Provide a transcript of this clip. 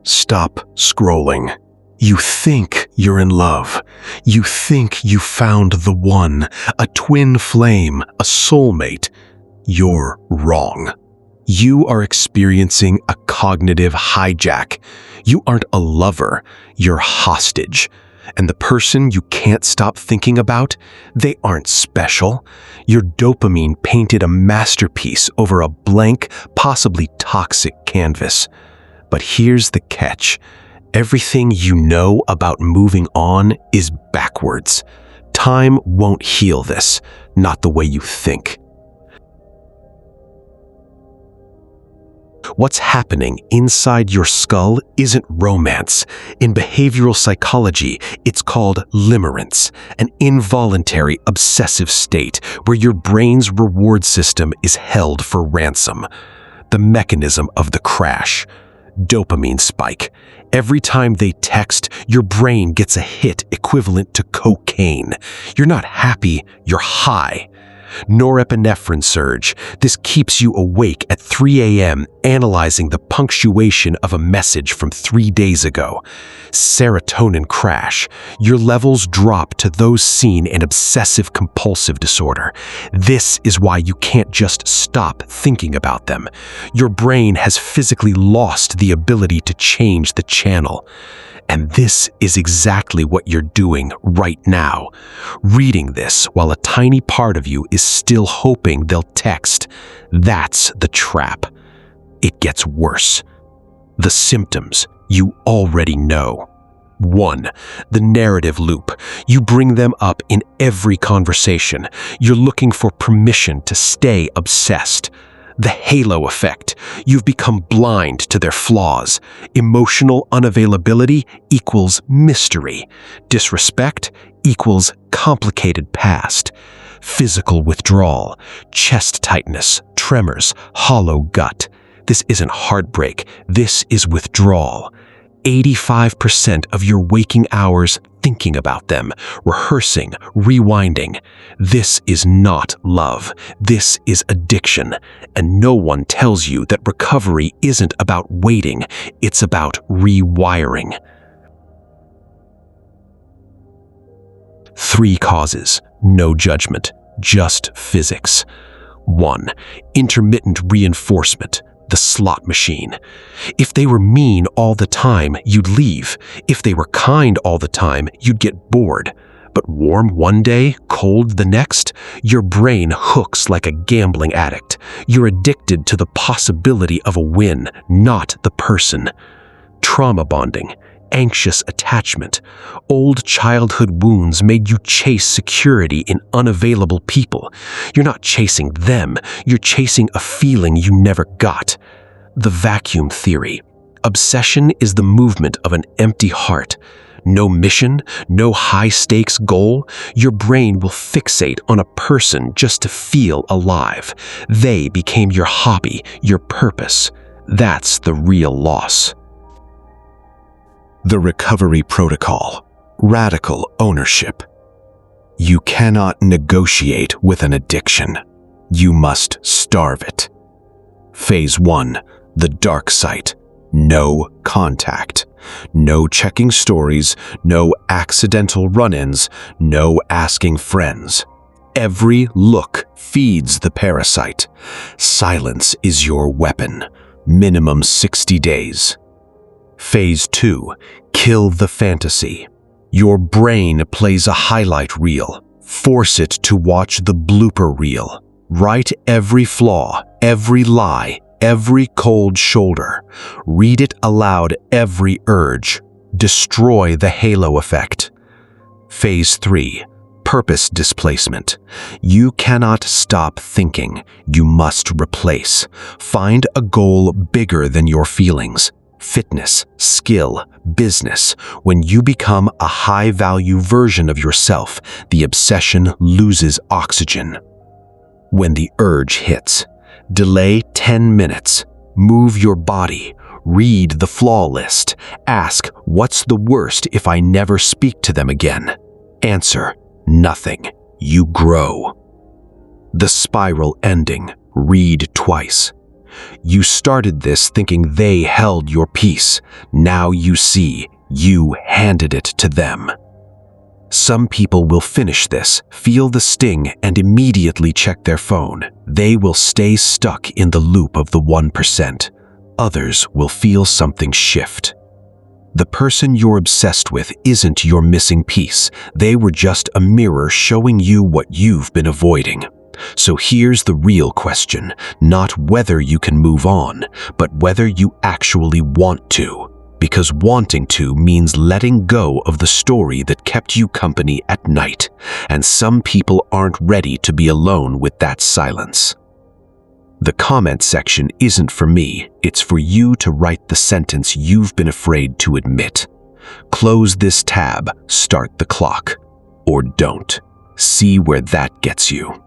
Stop scrolling. You think you're in love. You think you found the one, a twin flame, a soulmate. You're wrong. You are experiencing a cognitive hijack. You aren't a lover, you're hostage. And the person you can't stop thinking about, they aren't special. Your dopamine painted a masterpiece over a blank, possibly toxic canvas. But here's the catch. Everything you know about moving on is backwards. Time won't heal this, not the way you think. What's happening inside your skull isn't romance. In behavioral psychology, it's called limerence, an involuntary obsessive state where your brain's reward system is held for ransom. The mechanism of the crash. Dopamine spike. Every time they text, your brain gets a hit equivalent to cocaine. You're not happy, you're high. Norepinephrine surge. This keeps you awake at 3 a.m. analyzing the punctuation of a message from 3 days ago. Serotonin crash. Your levels drop to those seen in obsessive-compulsive disorder. This is why you can't just stop thinking about them. Your brain has physically lost the ability to change the channel. And this is exactly what you're doing right now. Reading this while a tiny part of you is still hoping they'll text. That's the trap. It gets worse. The symptoms you already know. 1. The narrative loop. You bring them up in every conversation. You're looking for permission to stay obsessed. The halo effect. You've become blind to their flaws. Emotional unavailability equals mystery. Disrespect equals complicated past. Physical withdrawal, chest tightness, tremors, hollow gut. This isn't heartbreak, this is withdrawal. 85% of your waking hours thinking about them, rehearsing, rewinding. This is not love. This is addiction. And no one tells you that recovery isn't about waiting, it's about rewiring. 3 causes, no judgment, just physics. 1. Intermittent reinforcement. The slot machine. If they were mean all the time, you'd leave. If they were kind all the time, you'd get bored. But warm one day, cold the next, your brain hooks like a gambling addict. You're addicted to the possibility of a win, not the person. Trauma bonding. Anxious attachment. Old childhood wounds made you chase security in unavailable people. You're not chasing them, you're chasing a feeling you never got. The vacuum theory. Obsession is the movement of an empty heart. No mission, no high-stakes goal. Your brain will fixate on a person just to feel alive. They became your hobby, your purpose. That's the real loss. The recovery protocol. Radical ownership. You cannot negotiate with an addiction. You must starve it. Phase 1. The dark site. No contact. No checking stories. No accidental run-ins. No asking friends. Every look feeds the parasite. Silence is your weapon. Minimum 60 days. Phase 2. Kill the fantasy. Your brain plays a highlight reel. Force it to watch the blooper reel. Write every flaw, every lie, every cold shoulder. Read it aloud every urge. Destroy the halo effect. Phase 3. Purpose displacement. You cannot stop thinking. You must replace. Find a goal bigger than your feelings. Fitness, skill, business. When you become a high-value version of yourself, the obsession loses oxygen. When the urge hits, delay 10 minutes. Move your body. Read the flaw list. Ask, what's the worst if I never speak to them again? Answer, nothing. You grow. The spiral ending. Read twice. You started this thinking they held your peace. Now you see, you handed it to them. Some people will finish this, feel the sting, and immediately check their phone. They will stay stuck in the loop of the 1%. Others will feel something shift. The person you're obsessed with isn't your missing piece. They were just a mirror showing you what you've been avoiding. So here's the real question, not whether you can move on, but whether you actually want to. Because wanting to means letting go of the story that kept you company at night, and some people aren't ready to be alone with that silence. The comment section isn't for me, it's for you to write the sentence you've been afraid to admit. Close this tab, start the clock, or don't. See where that gets you.